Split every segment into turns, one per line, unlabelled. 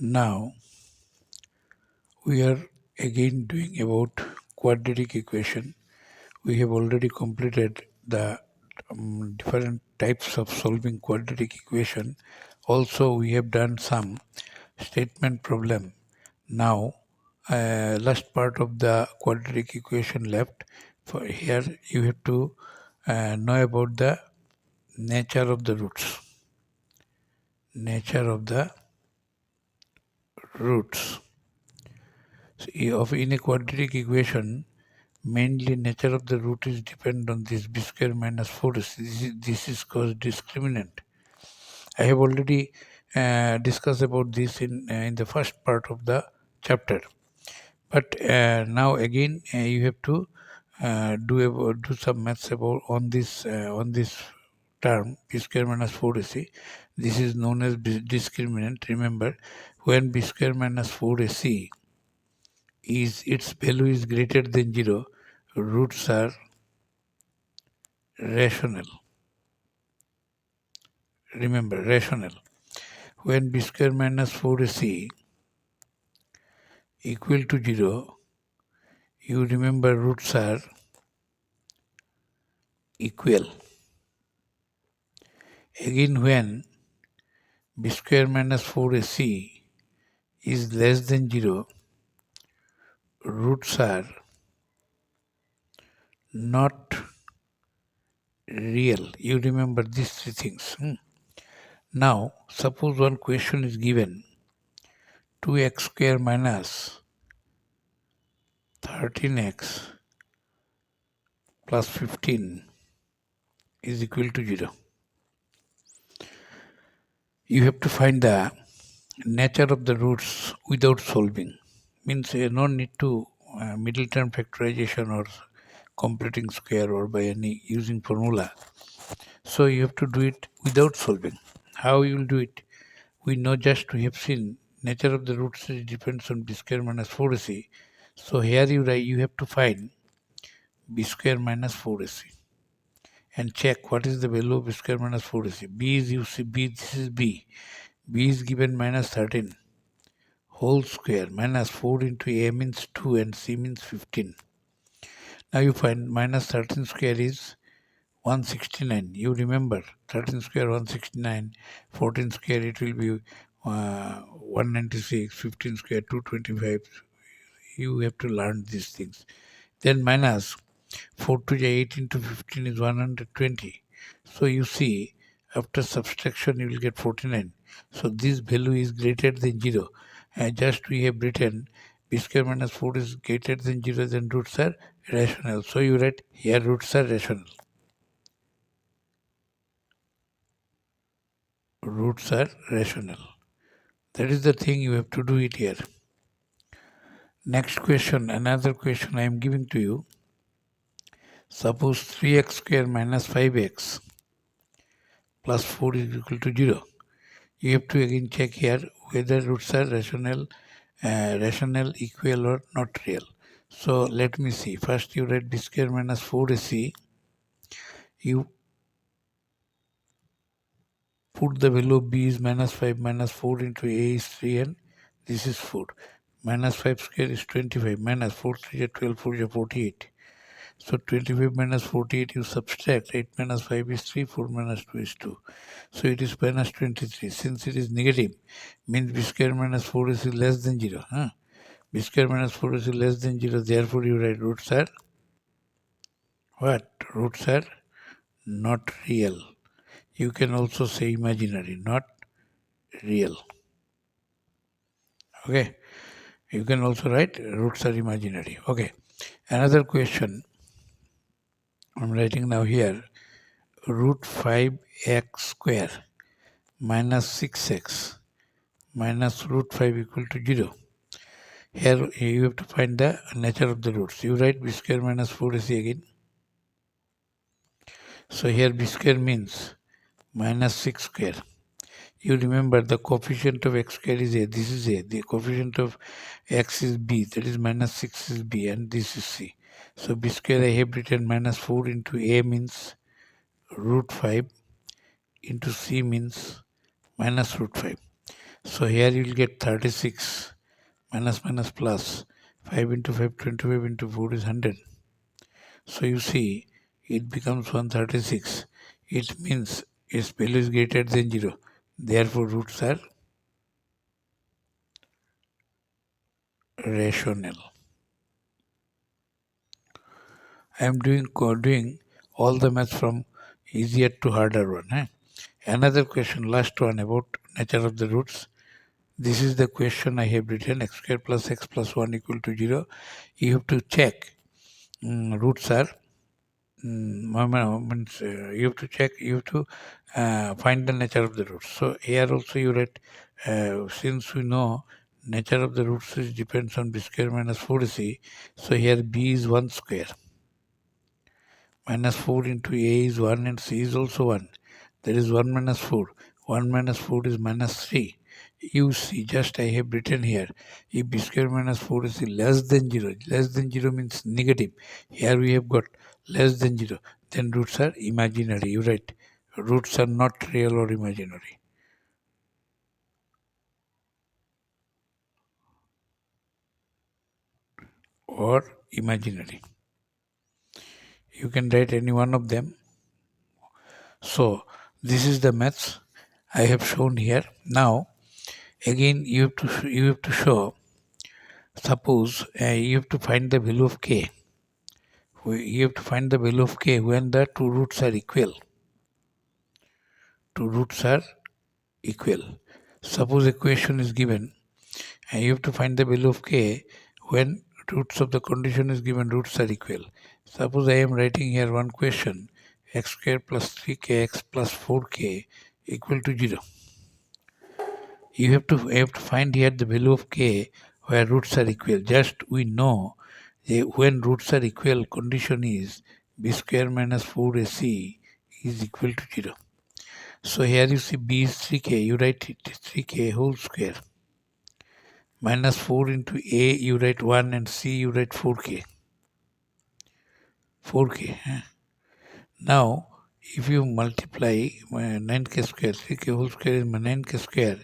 Now we are again doing about quadratic equation. We have already completed the different types of solving quadratic equation. Also we have done some statement problem. Now last part of the quadratic equation left. For here you have to know about the nature of the roots. Nature of the roots. So, in a quadratic equation, mainly nature of the root is depend on this b square minus 4. This is called discriminant. I have already discussed about this in the first part of the chapter. But now again you have to do some maths about on this term b square minus 4ac. This is known as discriminant. Remember, when b square minus 4ac is its value is greater than 0, roots are rational. Remember, rational. When b square minus 4ac equal to 0, you remember roots are equal. Again, when b square minus 4ac is less than 0, roots are not real. You remember these three things. Now, suppose one question is given 2x square minus 13x plus 15 is equal to 0. You have to find the nature of the roots without solving. Means no need to middle term factorization or completing square or by any using formula. So you have to do it without solving. How you will do it? We know, just we have seen nature of the roots depends on b square minus 4ac. So here you have to find b square minus 4ac and check what is the value of b square minus 4ac. B is, you see, b, this is b. B is given minus 13 whole square minus 4 into a means 2 and c means 15. Now you find minus 13 square is 169. You remember 13 square 169, 14 square it will be 196, 15 square 225. You have to learn these things. Then minus 4 to the 8 into 15 is 120. So you see, after subtraction you will get 49. So this value is greater than 0. And just we have written b square minus 4 is greater than 0, then roots are rational. So you write here roots are rational. Roots are rational. That is the thing you have to do it here. Next question, another question I am giving to you. Suppose 3x square minus 5x plus 4 is equal to 0. You have to again check here whether roots are rational, equal or not real. So let me see. First you write b square minus 4ac. You put the value of b is minus 5 minus 4 into a is 3 and this is 4. Minus 5 square is 25 minus 4 3 is 12, 4 is 48. So 25 minus 48 you subtract. 8 minus 5 is 3, 4 minus 2 is 2. So it is minus 23. Since it is negative, means b square minus 4 is less than 0. B square minus 4 is less than 0. Therefore you write roots are what? Roots are not real. You can also say imaginary, not real. Okay. You can also write roots are imaginary. Okay. Another question I'm writing now here. Root 5x square minus 6x minus root 5 equal to 0. Here you have to find the nature of the roots. You write b square minus 4ac again. So here b square means minus 6 square. You remember the coefficient of x square is a. This is a. The coefficient of x is b. That is minus 6 is b and this is c. So b square I have written minus 4 into a means root 5 into c means minus root 5. So here you will get 36 minus minus plus 5 into 5, 25 into 4 is 100. So you see it becomes 136. It means its value is greater than 0. Therefore roots are rational. I am doing all the maths from easier to harder one. Another question, last one about nature of the roots. This is the question I have written: x square plus x plus 1 equal to 0. You have to check roots are you have to check, you have to find the nature of the roots. So here also you write, since we know nature of the roots is depends on b square minus 4ac, so here b is 1 square. Minus 4 into a is 1 and c is also 1. That is 1 minus 4. 1 minus 4 is minus 3. You see, just I have written here, if b square minus 4 is less than 0, less than 0 means negative. Here we have got less than 0. Then roots are imaginary. You write, roots are not real or imaginary. Or imaginary. You can write any one of them. So, this is the maths I have shown here. Now, again you have to show, suppose you have to find the value of k. You have to find the value of k when the two roots are equal. Two roots are equal. Suppose equation is given and you have to find the value of k when roots of the condition is given, roots are equal. Suppose I am writing here one question: x square plus 3kx plus 4k equal to 0. You have to find here the value of k where roots are equal. Just we know when roots are equal, condition is b square minus 4ac is equal to 0. So here you see b is 3k, you write it 3k whole square. Minus 4 into a, you write 1, and c, you write 4k. 4k. Now, if you multiply 9k square, 3k whole square is 9k square,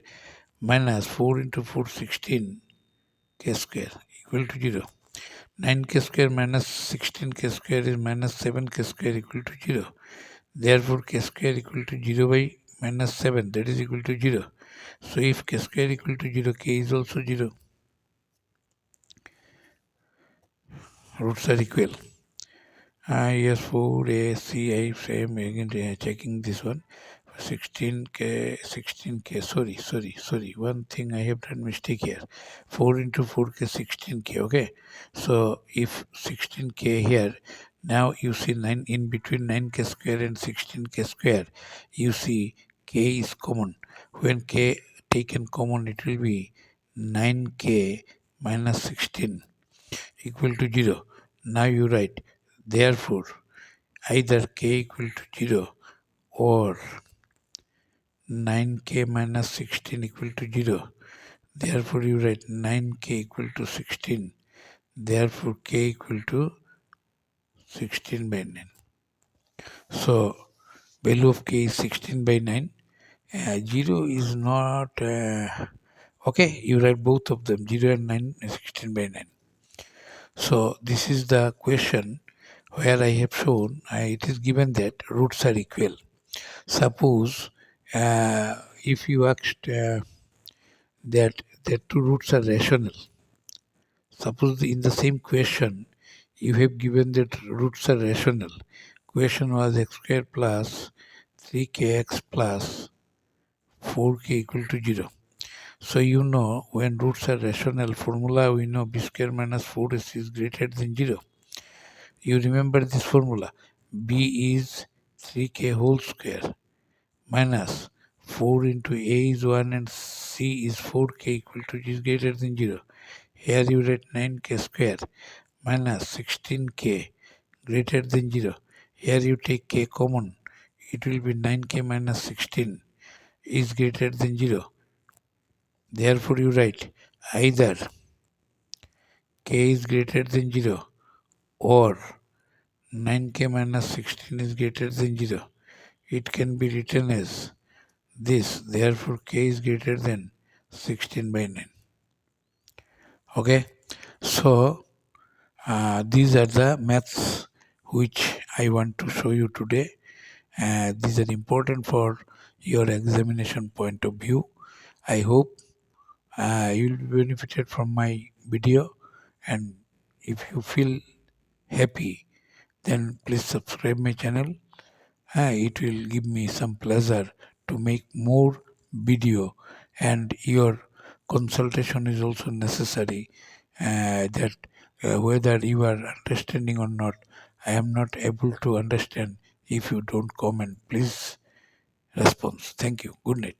minus 4 into 4, 16k square equal to 0. 9k square minus 16k square is minus 7k square equal to 0. Therefore, k square equal to 0 by minus 7, that is equal to 0. So, if k square equal to 0, k is also 0. Roots are equal. Yes, 4a, c, I am again checking this one. 16k, sorry. One thing I have done mistake here. 4 into 4k, 16k, okay. So, if 16k here, now you see 9 in between 9k square and 16k square, you see k is common. When k taken common, it will be 9k minus 16 equal to 0. Now you write, therefore, either k equal to 0 or 9k minus 16 equal to 0. Therefore, you write 9k equal to 16. Therefore, k equal to 16 by 9. So, value of k is 16 by 9. 0 is not... okay, you write both of them, 0 and 9, 16 by 9. So, this is the question where I have shown it is given that roots are equal. Suppose if you asked that the two roots are rational, suppose in the same question you have given that roots are rational. Question was x square plus 3kx plus 4k equal to 0. So you know when roots are rational, formula we know b square minus 4ac is greater than 0. You remember this formula. B is 3k whole square minus 4 into a is 1 and c is 4k equal to is greater than 0. Here you write 9k square minus 16k greater than 0. Here you take k common. It will be 9k minus 16 is greater than 0. Therefore you write either k is greater than 0 or 9k minus 16 is greater than 0. It can be written as this. Therefore k is greater than 16 by 9. Okay, so these are the maths which I want to show you today. These are important for your examination point of view. I hope you'll be benefited from my video, and if you feel happy, then please subscribe my channel. It will give me some pleasure to make more video, and your consultation is also necessary, that whether you are understanding or not, I am not able to understand if you don't comment. Please response. Thank you. Good night.